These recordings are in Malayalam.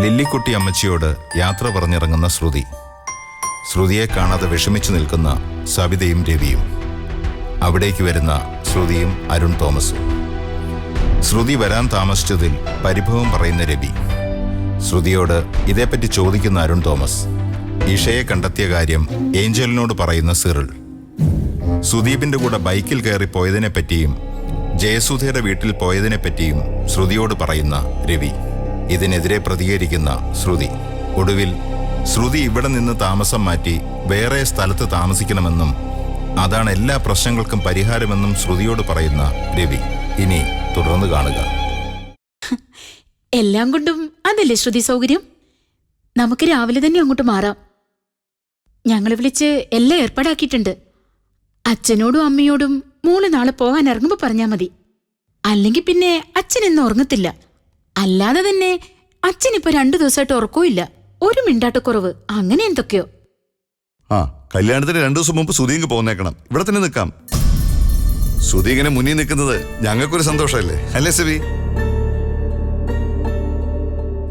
ലില്ലിക്കുട്ടി അമ്മച്ചിയോട് യാത്ര പറഞ്ഞിറങ്ങുന്ന ശ്രുതി. ശ്രുതിയെ കാണാതെ വിഷമിച്ചു നിൽക്കുന്ന സവിതയും രവിയും. അവിടേക്ക് വരുന്ന ശ്രുതിയും അരുൺ തോമസും. ശ്രുതി വരാൻ താമസിച്ചതിൽ പരിഭവം പറയുന്ന രവി. ശ്രുതിയോട് ഇതേപ്പറ്റി ചോദിക്കുന്ന അരുൺ തോമസ്. ഇഷയെ കണ്ടെത്തിയ കാര്യം ഏഞ്ചലിനോട് പറയുന്ന സിറിൾ. സുദീപിന്റെ കൂടെ ബൈക്കിൽ കയറി പോയതിനെപ്പറ്റിയും ജയസുധയുടെ വീട്ടിൽ പോയതിനെപ്പറ്റിയും ശ്രുതിയോട് പറയുന്ന രവി. ഇതിനെതിരെ പ്രതികരിക്കുന്ന ശ്രുതി. ഒടുവിൽ ശ്രുതി ഇവിടെ നിന്ന് താമസം മാറ്റി വേറെ സ്ഥലത്ത് താമസിക്കണമെന്നും അതാണ് എല്ലാ പ്രശ്നങ്ങൾക്കും പരിഹാരമെന്നും ശ്രുതിയോട് പറയുന്ന രവി. ഇനി തുടർന്ന് കാണുക. എല്ലാം കൊണ്ടും അതല്ലേ ശ്രുതി സൗകര്യം. നമുക്ക് രാവിലെ തന്നെ അങ്ങോട്ട് മാറാം. ഞങ്ങൾ വിളിച്ച് എല്ലാം ഏർപ്പാടാക്കിയിട്ടുണ്ട്. അച്ഛനോടും അമ്മയോടും മോള് നാളെ പോകാൻ ഇറങ്ങുമ്പോ പറഞ്ഞാ മതി. അല്ലെങ്കിൽ പിന്നെ അച്ഛൻ ഇന്ന് ഉറങ്ങത്തില്ല. അല്ലാതെ തന്നെ അച്ഛനിപ്പോ 2 ദിവസമായിട്ട് ഉറക്കവും, ഒരു മിണ്ടാട്ടക്കുറവ്, അങ്ങനെ എന്തൊക്കെയോ. ആ, കല്യാണത്തിന് 2 ദിവസം മുമ്പ് സുധീങ്ക് പോന്നേക്കണം. ഇവിടെ തന്നെ നിൽക്കാം. സുധി ഇങ്ങനെ മുന്നിൽ നിൽക്കുന്നത് ഞങ്ങൾക്കൊരു സന്തോഷമല്ലേ, അല്ലേ സവി?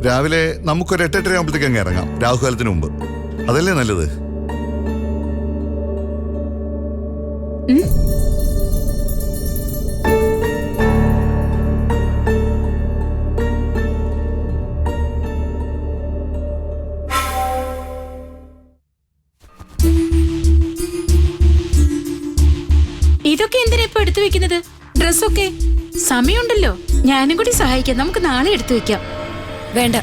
രാവിലെ നമുക്കൊരു 8:30 ആകുമ്പോഴത്തേക്ക് അങ്ങ് ഇറങ്ങാം, രാഹുകാലത്തിന് മുമ്പ്. അതല്ലേ നല്ലത്? ഇതൊക്കെ എന്തിനാ ഇപ്പൊ എടുത്തു വെക്കുന്നത്? ഡ്രസ്സൊക്കെ സമയമുണ്ടല്ലോ, ഞാനും കൂടി സഹായിക്കാം. നമുക്ക് നാളെ എടുത്തു വെക്കാം. വേണ്ട,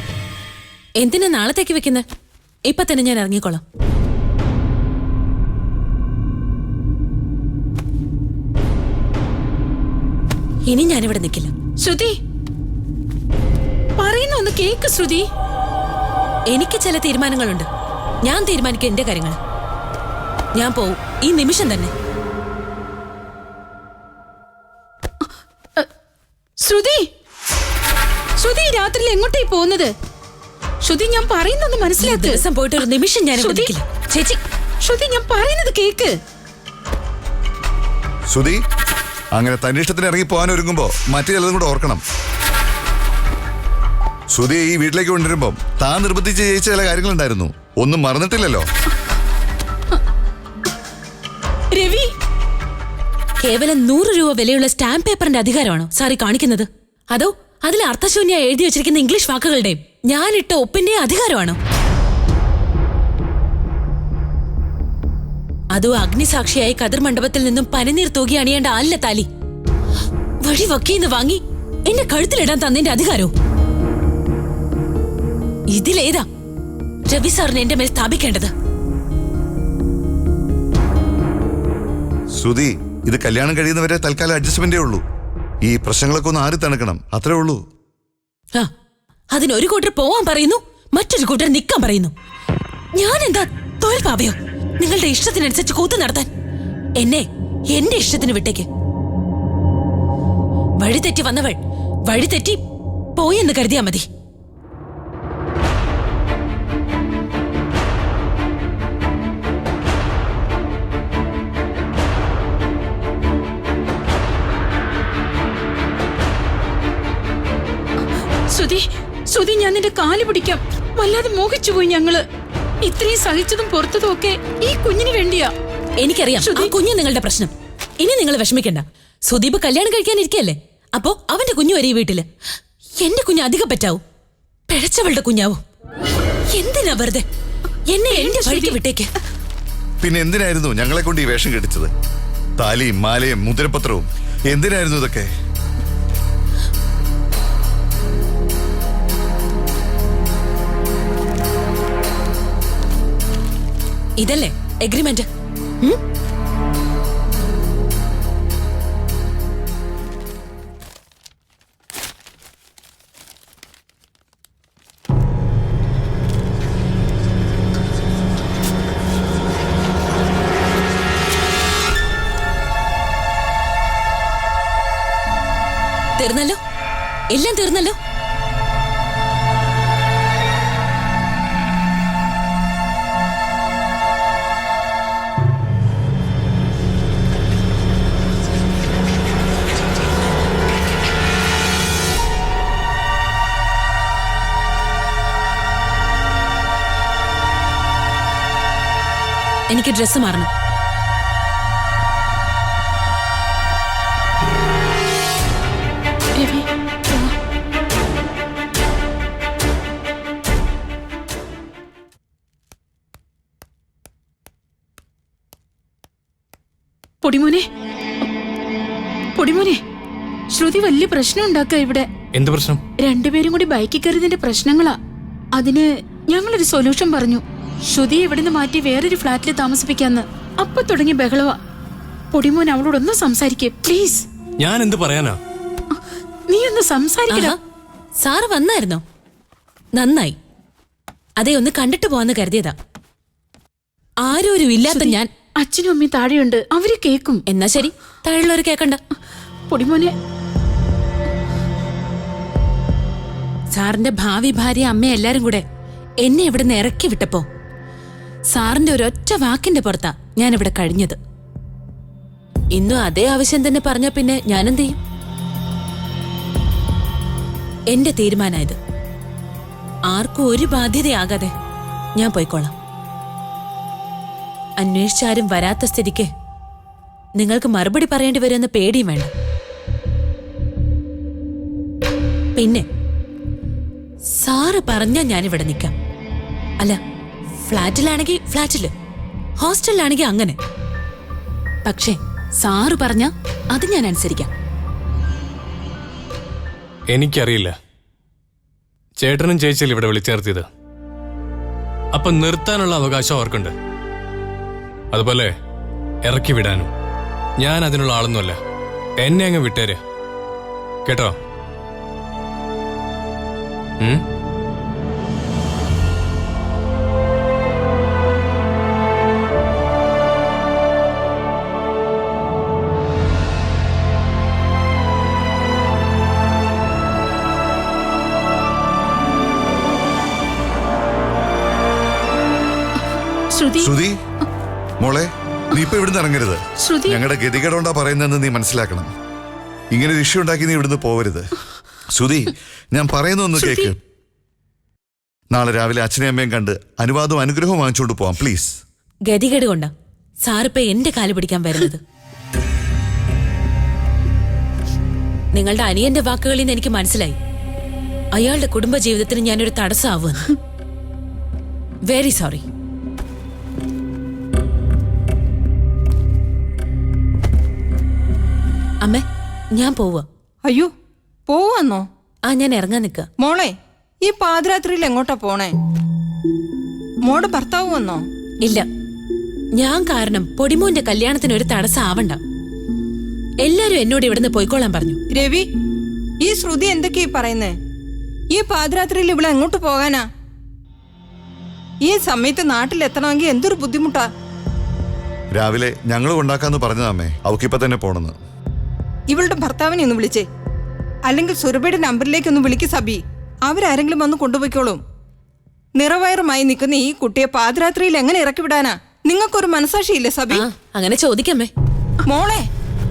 എന്തിനാ നാളത്തേക്ക് വെക്കുന്നത്? ഇപ്പൊ തന്നെ ഞാൻ ഇറങ്ങിക്കോളാം. ഇനി ഞാനിവിടെ നിൽക്കില്ല. ശ്രുതി പറയുന്ന ഒന്ന് കേക്ക്. ശ്രുതി, എനിക്ക് ചില തീരുമാനങ്ങളുണ്ട്. ഞാൻ തീരുമാനിക്കും എന്റെ കാര്യങ്ങൾ. ഞാൻ പോവും ഈ നിമിഷം തന്നെ. ശ്രുതി, ശ്രുതി രാത്രിയിൽ എങ്ങോട്ടേ പോകുന്നത്? ശ്രുതി, ഞാൻ പറയുന്നൊന്ന് മനസ്സിലാക്ക്. ദിവസം പോയിട്ട് ഒരു നിമിഷം ഞാൻ ഇവിടെ നിൽക്കില്ല. ചേച്ചി, ശ്രുതി, ഞാൻ പറയുന്നത് കേക്ക്. സുധി അങ്ങനെ തന്നിഷ്ടത്തിന് ഇറങ്ങി പോകാൻ ഒരുങ്ങുമ്പോ മറ്റു ചിലതും കൂടെ ഓർക്കണം. സുധിയെ ഈ വീട്ടിലേക്ക് കൊണ്ടുവരുമ്പോ താൻ നിർബന്ധിച്ച് ജയിച്ച ചില കാര്യങ്ങളുണ്ടായിരുന്നു. ഒന്നും മറന്നിട്ടില്ലല്ലോ. രവി, കേവലം 100 രൂപ വിലയുള്ള സ്റ്റാമ്പ് പേപ്പറിന്റെ അധികാരമാണോ സാറി കാണിക്കുന്നത്? അതോ അതിൽ അർത്ഥശൂന്യ എഴുതി വെച്ചിരിക്കുന്ന ഇംഗ്ലീഷ് വാക്കുകളുടെയും ഞാനിട്ട ഒപ്പിന്റെയും അധികാരമാണോ? അതോ അഗ്നിസാക്ഷിയായി കതിർ മണ്ഡപത്തിൽ നിന്നും പനിനീർ തൂകി അണിയേണ്ട അല്ല താലി വഴി വക്കീന്ന് വാങ്ങി എന്റെ കഴുത്തിലിടാൻ തന്നതിന്റെ അധികാരോ? ഇതിലേതാ രവി സാറിന് എന്റെ മേൽ സ്ഥാപിക്കേണ്ടത്? സുധി, ഇത് കല്യാണം കഴിയുന്നവരെ തൽക്കാലം അഡ്ജസ്റ്റ്മെന്റേ ഉള്ളൂ. ഈ പ്രശ്നങ്ങളൊക്കെ ഒന്ന് ആറി തണക്കണം, അത്രേ ഉള്ളൂ. ആ, അതിനൊരു കൂട്ടർ പോവാൻ പറയുന്നു, മറ്റൊരു കൂട്ടർ നിക്കാൻ പറയുന്നു. ഞാൻ എന്താ തോൽ പാവയോ നിങ്ങളുടെ ഇഷ്ടത്തിനനുസരിച്ച് കൂത്തു നടത്താൻ? എന്നെ എന്റെ ഇഷ്ടത്തിന് വിട്ടേക്ക്. വഴിതെറ്റി വന്നവൾ വഴിതെറ്റി പോയെന്ന് കരുതിയാ മതി. ശ്രുതി, ശ്രുതി, ഞാൻ നിന്റെ കാല് പിടിക്കാം. വല്ലാതെ മോഹിച്ചുപോയി ഞങ്ങള്. ഇത്രയും സഹിച്ചതും പുറത്തതും ഒക്കെ ഈ കുഞ്ഞിന് വേണ്ടിയാ. എനിക്കറിയാം ആ കുഞ്ഞ് നിങ്ങളുടെ പ്രശ്നം. ഇനി നിങ്ങൾ വിഷമിക്കണ്ട. സുദീപ് കല്യാണം കഴിക്കാനിരിക്കല്ലേ, അപ്പോ അവന്റെ കുഞ്ഞു വരെ ഈ വീട്ടില്. എന്റെ കുഞ്ഞ് അധികം പറ്റാവും, പിഴച്ചവളുടെ കുഞ്ഞാവും. എന്തിനാ വെറുതെ എന്നെ എന്റെ വഴിക്ക് വിട്ടേക്ക്. പിന്നെ എന്തിനായിരുന്നു ഞങ്ങളെ കൊണ്ട് ഈ വേഷം കെട്ടിച്ചത്? താലിയും മാലയും മുദ്രപത്രവും എന്തിനായിരുന്നു ഇതൊക്കെ? ഇതല്ലേ എഗ്രിമെന്റ്? തീർന്നല്ലോ, എല്ലാം തീർന്നല്ലോ. എനിക്ക് ഡ്രസ്സ് മാറണം. രവി പോ. പൊടിമോനെ, പൊടിമോനെ, ശ്രുതി വലിയ പ്രശ്നം ഉണ്ടാക്കുക ഇവിടെ. എന്ത് പ്രശ്നം? രണ്ടുപേരും കൂടി ബൈക്കിൽ കയറിയതിന്റെ പ്രശ്നങ്ങളാ. അതിന് ഞങ്ങളൊരു സൊല്യൂഷൻ പറഞ്ഞു. ശ്രുതിയെ ഇവിടുന്ന് മാറ്റി വേറൊരു ഫ്ലാറ്റിൽ താമസിപ്പിക്കാന്ന്. അപ്പൊ തുടങ്ങിയ ബഹളവാ. പൊടിമോൻ അവളോടൊന്ന് സംസാരിക്കേ പ്ലീസ്. ഞാൻ എന്ത് പറയാനാ? നീ ഒന്ന് സംസാരിക്കടാ. സാറ് വന്നായിരുന്നോ? നന്നായി. അതെ, ഒന്ന് കണ്ടിട്ട് പോവാന്ന് കരുതിയതാ. ആരോരും ഇല്ലാത്ത ഞാൻ. അച്ഛനും അമ്മയും താഴെയുണ്ട്, അവര് കേക്കും. എന്നാ ശരി, താഴെയുള്ളവർ കേക്കണ്ട. പൊടിമോനെ, സാറിന്റെ ഭാവി ഭാര്യ അമ്മ എല്ലാരും കൂടെ എന്നെ ഇവിടുന്ന് ഇറക്കി വിട്ടപ്പോ സാറിന്റെ ഒരൊറ്റ വാക്കിന്റെ പുറത്താ ഞാൻ ഇവിടെ കഴിഞ്ഞത്. ഇന്നും അതേ ആവശ്യം തന്നെ പറഞ്ഞ പിന്നെ ഞാനെന്ത് ചെയ്യും? എന്റെ തീരുമാനമായത്. ആർക്കും ഒരു ബാധ്യതയാകാതെ ഞാൻ പോയിക്കോളാം. അന്വേഷിച്ചാരും വരാത്ത സ്ഥിതിക്ക് നിങ്ങൾക്ക് മറുപടി പറയേണ്ടി വരുമെന്ന് പേടിയും വേണ്ട. പിന്നെ സാറ് പറഞ്ഞാ ഞാനിവിടെ നിൽക്കാം. അല്ല, ഫ്ലാറ്റിലാണെങ്കിൽ ഫ്ലാറ്റില്, ഹോസ്റ്റലിലാണെങ്കിൽ അങ്ങനെ. പക്ഷേ സാറ് പറഞ്ഞ അത് ഞാൻ അനുസരിക്കാം. എനിക്കറിയില്ല ചേട്ടനും ചേച്ചിയിൽ ഇവിടെ വിളിച്ചേർത്തിയത്. അപ്പൊ നിർത്താനുള്ള അവകാശം അവർക്കുണ്ട്. അതുപോലെ ഇറക്കി വിടാനും. ഞാൻ അതിനുള്ള ആളൊന്നുമല്ല. എന്നെ അങ്ങ് വിട്ടേര് കേട്ടോ. ശ്രുതി, ശ്രുതി മോളെ, നീ ഇപ്പൊ ഇവിടുന്ന് ഇറങ്ങരുത്. ശ്രുതി. ഞങ്ങളുടെ ഗതികേടുകൊണ്ടാ പറയുന്നതെന്ന് നീ മനസ്സിലാക്കണം. ഇങ്ങനെ ഒരു ഇഷ്യൂ ഉണ്ടാക്കി നീ ഇവിടുന്ന് പോവരുത്. ശ്രുതി, ഞാൻ പറയുന്നൊന്ന് കേക്ക്. നാളെ രാവിലെ അച്ഛനെയും അമ്മയും കണ്ട് അനുവാദവും അനുഗ്രഹവും വാങ്ങിച്ചുകൊണ്ട് പോവാം പ്ലീസ്. ഗതികേട് കൊണ്ടാ സാറിപ്പോ എന്റെ കാല് പിടിക്കാൻ വരുന്നത്. നിങ്ങളുടെ അനിയന്റെ വാക്കുകളിൽ നിന്ന് എനിക്ക് മനസ്സിലായി അയാളുടെ കുടുംബജീവിതത്തിന് ഞാനൊരു തടസ്സമാവുമെന്ന്. Very sorry. അമ്മേ, ഞാൻ പോവാ. അയ്യോ, പോവാന്നോ? ഞാൻ ഇറങ്ങാൻ നിക്ക. മോളെ, ഈ പാതിരാത്രിയിൽ എങ്ങോട്ടാ പോണേ? മോടെ ഭർത്താവ് വന്നോ? ഇല്ല, ഞാൻ കാരണം പൊടിമോന്റെ കല്യാണത്തിന് ഒരു തടസ്സം ആവണ്ട. എല്ലാരും എന്നോട് ഇവിടുന്ന് പോയിക്കോളാൻ പറഞ്ഞു. രവി, ഈ ശ്രുതി എന്തൊക്കെയാ പറയുന്നേ? ഈ പാതിരാത്രിയിൽ ഇവിടെ എങ്ങോട്ട് പോകാനാ? ഈ സമയത്ത് നാട്ടിലെത്തണമെങ്കിൽ എന്തൊരു ബുദ്ധിമുട്ടാ. രാവിലെ ഞങ്ങൾ ഉണ്ടാക്കാന്ന് പറഞ്ഞതാമേ, അവക്കിപ്പോ തന്നെ പോണെന്ന്. ഇവളുടെ ഭർത്താവിനെ ഒന്ന് വിളിച്ചേ, അല്ലെങ്കിൽ സുരഭയുടെ നമ്പറിലേക്ക് ഒന്ന് വിളിക്ക് സബി. അവരാരെങ്കിലും വന്ന് കൊണ്ടുപോയിക്കോളും. നിറവയറുമായി നിൽക്കുന്ന ഈ കുട്ടിയെ പാതിരാത്രിയിൽ എങ്ങനെ ഇറക്കി വിടാനാ? നിങ്ങൾക്കൊരു മനസാക്ഷിയില്ലേ സബി? അങ്ങനെ ചോദിക്കമ്മേ. മോളെ,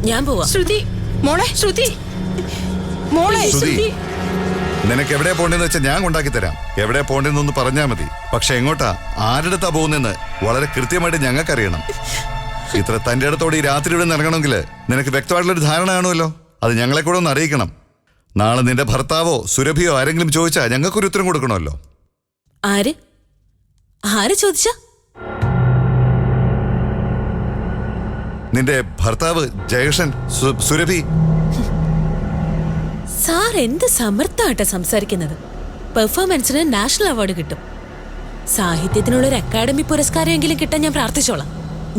ഞാൻ പോവാ. ശ്രുതി, മോളെ, ശ്രുതി, മോളെ. ശ്രുതി, നിനക്ക് എവിടെ പോണ്ടെന്ന് വെച്ചാൽ ഞാൻ കൊണ്ടാക്കി തരാം. എവിടെ പോണ്ടെന്നൊന്ന് പറഞ്ഞാൽ മതി. പക്ഷെ എങ്ങോട്ടാ, ആരുടെടുത്താ പോകുന്നെന്ന് വളരെ കൃത്യമായിട്ട് ഞങ്ങൾക്കറിയണം. ഇത്ര തന്റെ അടുത്തോടെ ഈ രാത്രി ഇവിടെ നിന്ന് ഇറങ്ങണമെങ്കിൽ നിനക്ക് വ്യക്തമായിട്ടുള്ളൊരു ധാരണ കാണുമല്ലോ. അത് ഞങ്ങളെ കൂടെ ഒന്ന് അറിയിക്കണം. നാളെ നിന്റെ ഭർത്താവോ സുരഭിയോ ആരെങ്കിലും ചോദിച്ചാൽ ഞങ്ങൾക്കൊരു ഉത്തരം കൊടുക്കണമല്ലോ. ആര് ആര് ചോദിച്ച? നിന്റെ ഭർത്താവ് ജയകൃഷ്ണൻ, സുരഭി. സാർ എന്ത് സമർത്ഥമായിട്ടാ സംസാരിക്കുന്നത്. പെർഫോമൻസിന് നാഷണൽ അവാർഡ് കിട്ടും. സാഹിത്യത്തിനുള്ളൊരു അക്കാദമി പുരസ്കാരമെങ്കിലും കിട്ടാൻ ഞാൻ പ്രാർത്ഥിച്ചോളാം.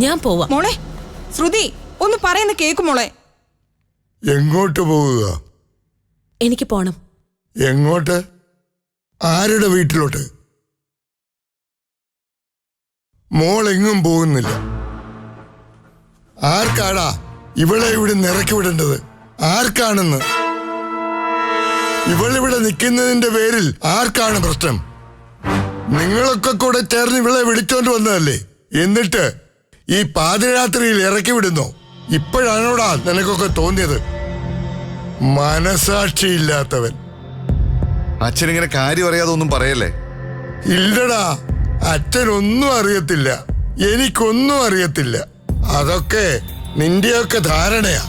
ഞാൻ പോവാ. മോളെ, ശ്രുതി, ഒന്ന് പറയുന്ന കേക്ക് മോളെ. എങ്ങോട്ട് പോവുക? എനിക്ക് പോണം. എങ്ങോട്ട്? ആരുടെ വീട്ടിലോട്ട്? മോൾ എങ്ങും പോകുന്നില്ല. ആർക്കാടാ ഇവളെ ഇവിടെ ഇറക്കി വിടേണ്ടത്? ആർക്കാണെന്ന്? ഇവളിവിടെ നിൽക്കുന്നതിന്റെ പേരിൽ ആർക്കാണ് പ്രശ്നം? നിങ്ങളൊക്കെ കൂടെ ചേർന്ന് ഇവളെ വിളിച്ചോണ്ട് വന്നതല്ലേ? എന്നിട്ട് ഈ പാതിരാത്രിയിൽ ഇറക്കി വിടുന്നോ? ഇപ്പോഴാണോടാ നിനക്കൊക്കെ തോന്നിയത്? മനസാക്ഷിയില്ലാത്തവൻ. അച്ഛനിങ്ങനെ കാര്യം അറിയാതെ ഒന്നും പറയല്ലേ. ഇല്ലടാ, അച്ഛനൊന്നും അറിയത്തില്ല. എനിക്കൊന്നും അറിയത്തില്ല. അതൊക്കെ നിന്റെയൊക്കെ ധാരണയാ.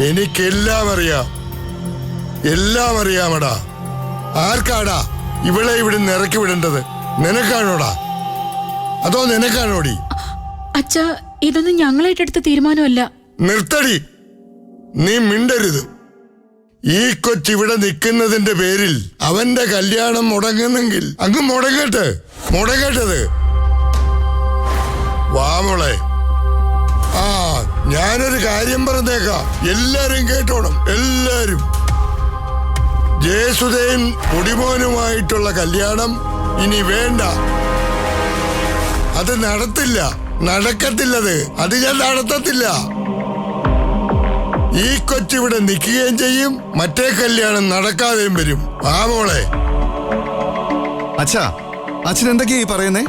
എനിക്കെല്ലാം അറിയാം, എല്ലാം അറിയാമടാ. ആർക്കാടാ ഇവളെ ഇവിടെ നിന്ന് ഇറക്കി വിടേണ്ടത്? നിനക്കാണോടാ അതോ നിനക്കാണോടി? അച്ഛ, ഇതൊന്നും ഞങ്ങളായിട്ടെടുത്ത തീരുമാനമല്ല. നിർത്തടി, നീ മിണ്ടരുത്. ഈ കൊച്ചിവിടെ നിൽക്കുന്നതിന്റെ പേരിൽ അവന്റെ കല്യാണം മുടങ്ങുന്നെങ്കിൽ അങ്ങ് മുടങ്ങട്ടത്. വാ മോളെ. ആ, ഞാനൊരു കാര്യം പറഞ്ഞേക്കാം, എല്ലാരും കേട്ടോണം. എല്ലാരും ജയസുധയും പൊടിമോനുമായിട്ടുള്ള കല്യാണം ഇനി വേണ്ട. അത് നടക്കത്തില്ലത്. അത് ഞാൻ നടത്തത്തില്ല. ഈ കൊച്ചിവിടെ നിൽക്കുകയും ചെയ്യും, മറ്റേ കല്യാണം നടക്കാതെയും വരും. ആ മോളെ. അച്ഛൻ എന്തൊക്കെയാ പറയുന്നേ?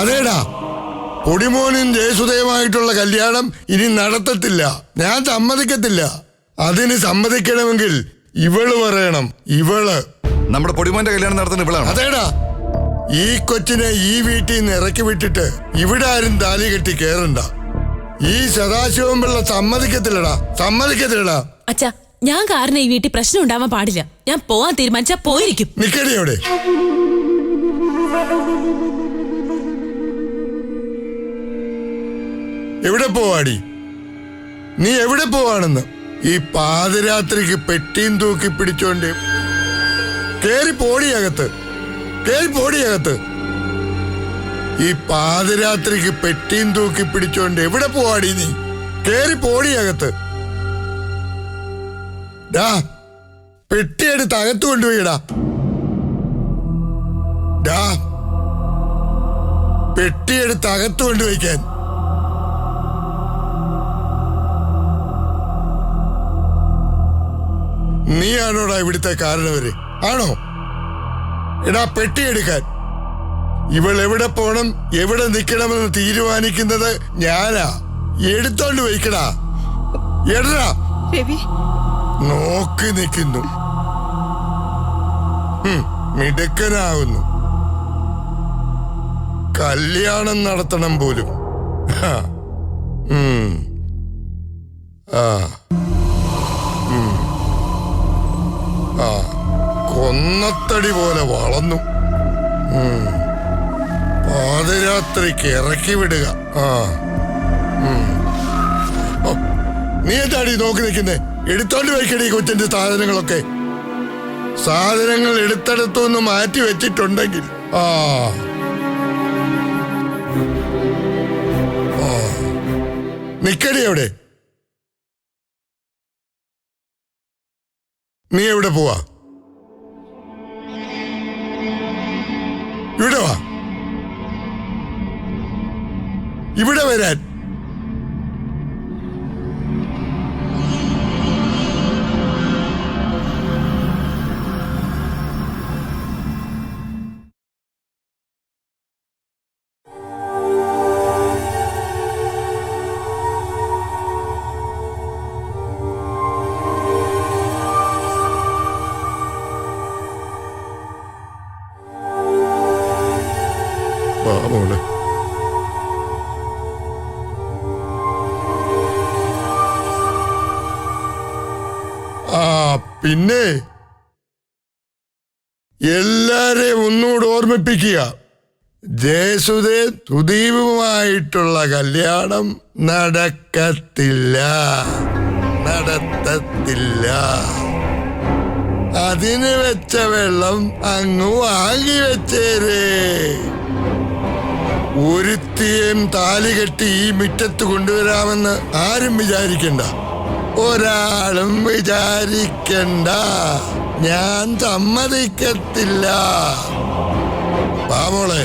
അതേടാ, പൊടിമോനും ജയസുധയുമായിട്ടുള്ള കല്യാണം ഇനി നടത്തത്തില്ല. ഞാൻ സമ്മതിക്കത്തില്ല. അതിന് സമ്മതിക്കണമെങ്കിൽ ഇവള് പറയണം. ഇവള് നമ്മുടെ പൊടിമോന്റെ കല്യാണം നടത്തുന്ന ഇവളാണ്. അതേടാ, ഈ കൊച്ചിനെ ഈ വീട്ടിൽ നിന്ന് ഇറക്കി വിട്ടിട്ട് ഇവിടെ ആരും താലി കെട്ടി കേറണ്ട. ഈ സദാശിവം പിള്ള സമ്മതിക്കത്തില്ലടാ. അച്ഛാ, ഞാൻ കാരണം ഈ വീട്ടിൽ പ്രശ്നം ഉണ്ടാവാൻ പാടില്ല. ഞാൻ പോവാൻ തീരുമാനിച്ചാ പോയിരിക്കും. നിക്കടി അവിടെ. എവിടെ പോവാടി? നീ എവിടെ പോവാണെന്ന്? ഈ പാതിരാത്രിക്ക് പെട്ടിയും തൂക്കി പിടിച്ചോണ്ട് കേറി പോടിയകത്ത്. ഈ പാതിരാത്രിക്ക് പെട്ടിയും തൂക്കി പിടിച്ചോണ്ട് എവിടെ പോവാടി നീ? കേറി പോടിയകത്ത്. ഡാ, പെട്ടിയെടുത്ത് അകത്ത് കൊണ്ടുപോയിടാ. ഡാ, പെട്ടിയെടുത്ത് അകത്ത് കൊണ്ടുപോയിക്കാൻ. നീയാണോടാ ഇവിടുത്തെ കാരണവര്? ആണോ? എടാ, പെട്ടിയെടുക്കാൻ. ഇവൾ എവിടെ പോണം, എവിടെ നിൽക്കണമെന്ന് തീരുമാനിക്കുന്നത് ഞാനാ. എടുത്തോണ്ട് പോയിക്കടാ. എടാ, രവി നോക്കി നിൽക്കുന്നു. മിടുക്കനാവുന്നു. കല്യാണം നടത്തണം പോലും. കൊന്നത്തടി പോലെ വളർന്നു. പാതിരാത്രിക്ക് ഇറക്കി വിടുക. നീ എന്താടി നോക്കി നിൽക്കുന്നേ? എടുത്തോണ്ട് വയ്ക്കടി കൊച്ചിന്റെ സാധനങ്ങളൊക്കെ. സാധനങ്ങൾ എടുത്തെടുത്തൊന്ന് മാറ്റി വെച്ചിട്ടുണ്ടെങ്കിൽ നിക്കടി അവിടെ. നീ എവിടെ പോവാ? ഇവിടെ വാ. ഇവിടെ വരാൻ. മോളെ, പിന്നെ എല്ലാരെയും ഒന്നുകൂടെ ഓർമ്മിപ്പിക്കുക. ജയസുധേ സുദീപുമായിട്ടുള്ള കല്യാണം നടക്കത്തില്ല. അതിന് വെച്ച വെള്ളം അങ്ങ് വാങ്ങി വെച്ചേരേ. ഒരുത്തിയും താലി കെട്ടി ഈ മുറ്റത്ത് കൊണ്ടുവരാമെന്ന് ആരും വിചാരിക്കണ്ട. ഒരാളും വിചാരിക്കണ്ട. ഞാൻ സമ്മതിക്കത്തില്ല. പാമോളെ,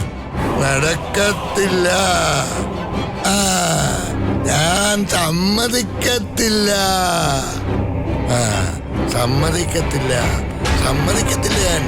നടക്കത്തില്ല. ഞാൻ സമ്മതിക്കത്തില്ല. സമ്മതിക്കത്തില്ല ഞാൻ.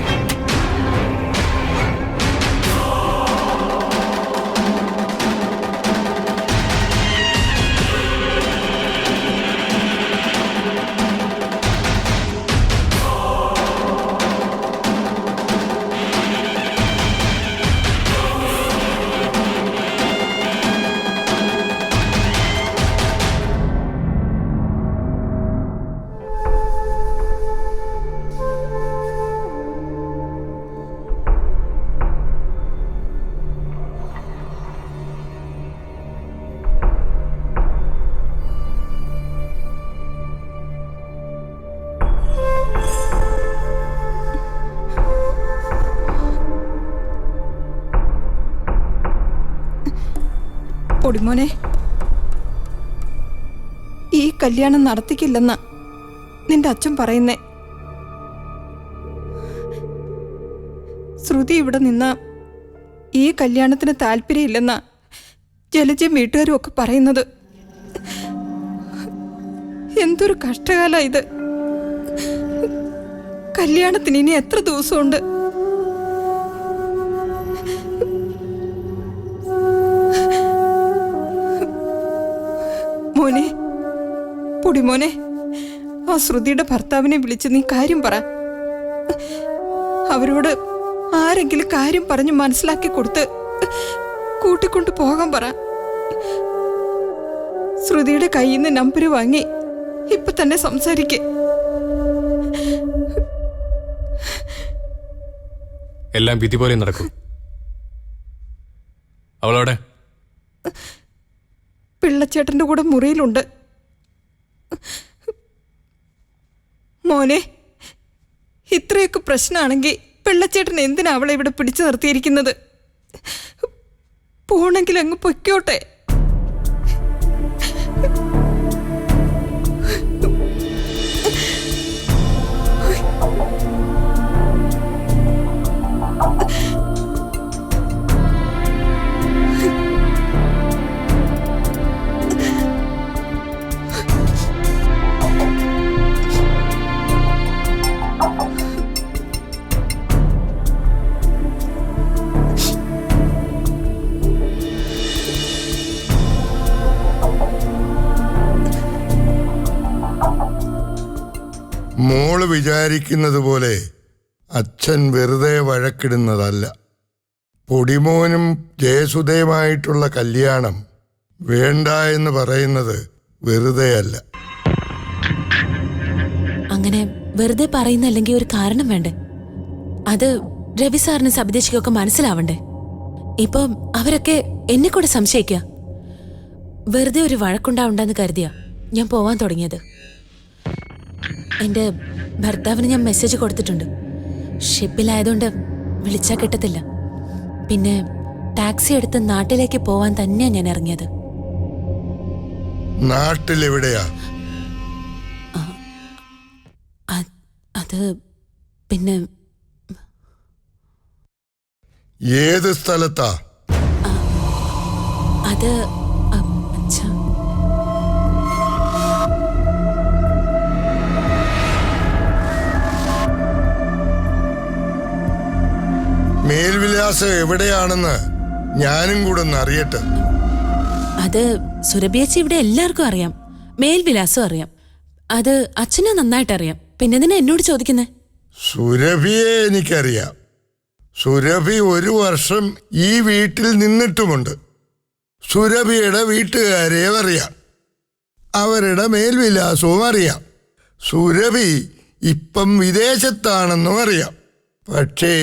പൊടിമോനെ, ഈ കല്യാണം നടത്തിക്കില്ലെന്ന നിന്റെ അച്ഛൻ പറയുന്നേ. ശ്രുതി ഇവിടെ നിന്ന ഈ കല്യാണത്തിന് താല്പര്യമില്ലെന്ന ജലജയും വീട്ടുകാരും ഒക്കെ പറയുന്നത്. എന്തൊരു കഷ്ടകാല ഇത്. കല്യാണത്തിന് ഇനി എത്ര ദിവസമുണ്ട്? മോനെ, പൊടിമോനെ, ആ ശ്രുതിയുടെ ഭർത്താവിനെ വിളിച്ച് നീ കാര്യം പറ. അവരോട് ആരെങ്കിലും കാര്യം പറഞ്ഞ് മനസ്സിലാക്കി കൊടുത്ത് കൂട്ടിക്കൊണ്ടു പോകാൻ പറ. ശ്രുതിയുടെ കയ്യിൽ നിന്ന് നമ്പർ വാങ്ങി ഇപ്പൊ തന്നെ സംസാരിക്കേ. എല്ലാം വിധി പോലെ നടക്കും. അവളോടെ പിള്ളച്ചേട്ടന്റെ കൂടെ മുറിയിലുണ്ട്. മോനെ, ഇത്രയൊക്കെ പ്രശ്നമാണെങ്കിൽ പിള്ളച്ചേട്ടൻ എന്തിനാ അവളെ ഇവിടെ പിടിച്ചു നിർത്തിയിരിക്കുന്നത്? പോണെങ്കിൽ അങ്ങ് പൊയ്ക്കോട്ടെ. മോള് വിചാരിക്കുന്നത് പോലെ അച്ഛൻ വെറുതെ വഴക്കിടുന്നതല്ല. പൊടിമോനും ജയസുധയുമായിട്ടുള്ള കല്യാണം വേണ്ട എന്ന് പറയുന്നത് വെറുതെയല്ല. അങ്ങനെ വെറുതെ പറയുന്നല്ലെങ്കിൽ ഒരു കാരണം വേണ്ടേ? അത് രവി സാറിന് സബിതേശിക്കൊക്കെ മനസ്സിലാവണ്ടേ? ഇപ്പൊ അവരൊക്കെ എന്നെ കൂടെ സംശയിക്കുക. വെറുതെ ഒരു വഴക്കുണ്ടാവുണ്ടെന്ന് കരുതിയാ ഞാൻ പോവാൻ തുടങ്ങിയത്. എന്റെ ഭർത്താവിന് ഞാൻ മെസ്സേജ് കൊടുത്തിട്ടുണ്ട്. ഷിപ്പിലായതുകൊണ്ട് വിളിച്ചാൽ കിട്ടത്തില്ല. പിന്നെ ടാക്സി എടുത്ത് നാട്ടിലേക്ക് പോവാൻ തന്നെയാ ഞാൻ ഇറങ്ങിയത്. നാട്ടിലെവിടെയാ? അത് പിന്നെ ഏത് സ്ഥലത്താ? അത് അച്ഛാ, മേൽവിലാസം എവിടെയാണെന്ന് ഞാനും കൂടെ ഒന്ന് അറിയട്ടെ. അത് സുരഭിയച്ചി ഇവിടെ എല്ലാവർക്കും അറിയാം. മേൽവിലാസം അറിയാം. അത് അച്ഛനും നന്നായിട്ട് അറിയാം. പിന്നെ എന്തിനാ എന്നോട് ചോദിക്കുന്നേ? സുരഭിയെ എനിക്കറിയാം. സുരഭി 1 വർഷം ഈ വീട്ടിൽ നിന്നിട്ടുമുണ്ട്. സുരഭിയുടെ വീട്ടുകാരെയും അറിയാം. അവരുടെ മേൽവിലാസവും അറിയാം. സുരഭി ഇപ്പം വിദേശത്താണെന്നും അറിയാം. പക്ഷേ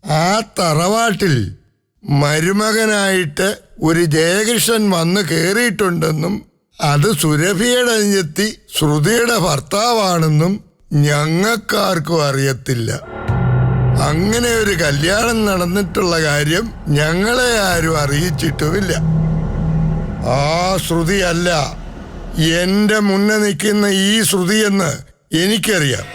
ആ തറവാട്ടിൽ മരുമകനായിട്ട് ഒരു ജയകൃഷ്ണൻ വന്ന് കയറിയിട്ടുണ്ടെന്നും അത് സുരഭിയുടെ അനിയത്തി ശ്രുതിയുടെ ഭർത്താവാണെന്നും ഞങ്ങൾക്കാർക്കും അറിയത്തില്ല. അങ്ങനെ ഒരു കല്യാണം നടന്നിട്ടുള്ള കാര്യം ഞങ്ങളെ ആരും അറിയിച്ചിട്ടുമില്ല. ആ ശ്രുതിയല്ല എന്റെ മുന്നേ നിൽക്കുന്ന ഈ ശ്രുതിയെന്ന് എനിക്കറിയാം.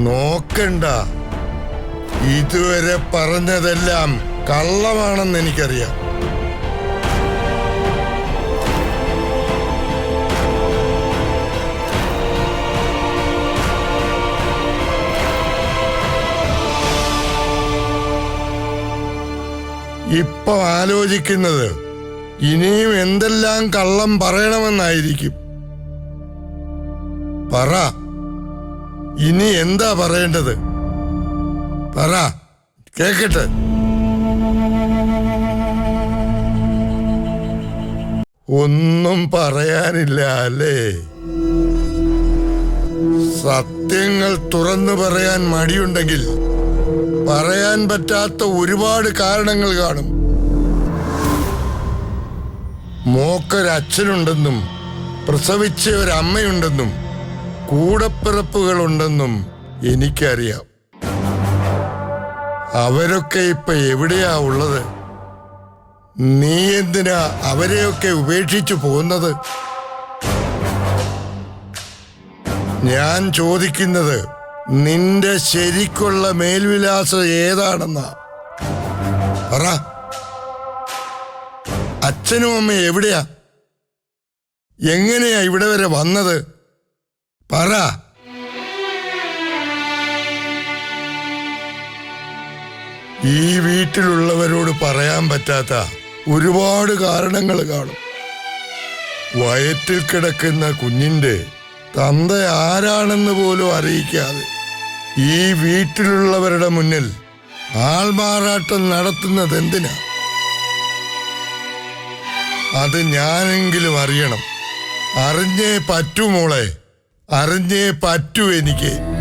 നോക്കണ്ട, ഇതുവരെ പറഞ്ഞതെല്ലാം കള്ളമാണെന്ന് എനിക്കറിയാം. ഇപ്പൊ ആലോചിക്കുന്നത് ഇനിയും എന്തെല്ലാം കള്ളം പറയണമെന്നായിരിക്കും. പറ, ഇനി എന്താ പറയേണ്ടത്? പറ, കേക്കട്ടെ. ഒന്നും പറയാനില്ല അല്ലേ? സത്യങ്ങൾ തുറന്നു പറയാൻ മടിയുണ്ടെങ്കിൽ പറയാൻ പറ്റാത്ത ഒരുപാട് കാരണങ്ങൾ കാണും. മോക്കൊരച്ഛനുണ്ടെന്നും പ്രസവിച്ച ഒരമ്മയുണ്ടെന്നും കൂടപ്പിറപ്പുകളുണ്ടെന്നും എനിക്കറിയാം. അവരൊക്കെ ഇപ്പൊ എവിടെയാ ഉള്ളത്? നീ എന്തിനാ അവരെയൊക്കെ ഉപേക്ഷിച്ചു പോകുന്നത്? ഞാൻ ചോദിക്കുന്നത് നിന്റെ ശരിക്കുള്ള മേൽവിലാസം ഏതാണെന്നാ. പറ. അച്ഛനും അമ്മയും എവിടെയാ? എങ്ങനെയാ ഇവിടെ വരെ വന്നത്? പറ. ഈ വീട്ടിലുള്ളവരോട് പറയാൻ പറ്റാത്ത ഒരുപാട് കാരണങ്ങൾ കാണും. വയറ്റിൽ കിടക്കുന്ന കുഞ്ഞിന്റെ തന്ത ആരാണെന്ന് പോലും അറിയിക്കാതെ ഈ വീട്ടിലുള്ളവരുടെ മുന്നിൽ ആൾമാറാട്ടം നടത്തുന്നത് എന്തിനാ? അത് ഞാനെങ്കിലും അറിയണം. അറിഞ്ഞേ പറ്റൂ മോളെ, അറിഞ്ഞേ പറ്റൂ എനിക്ക്.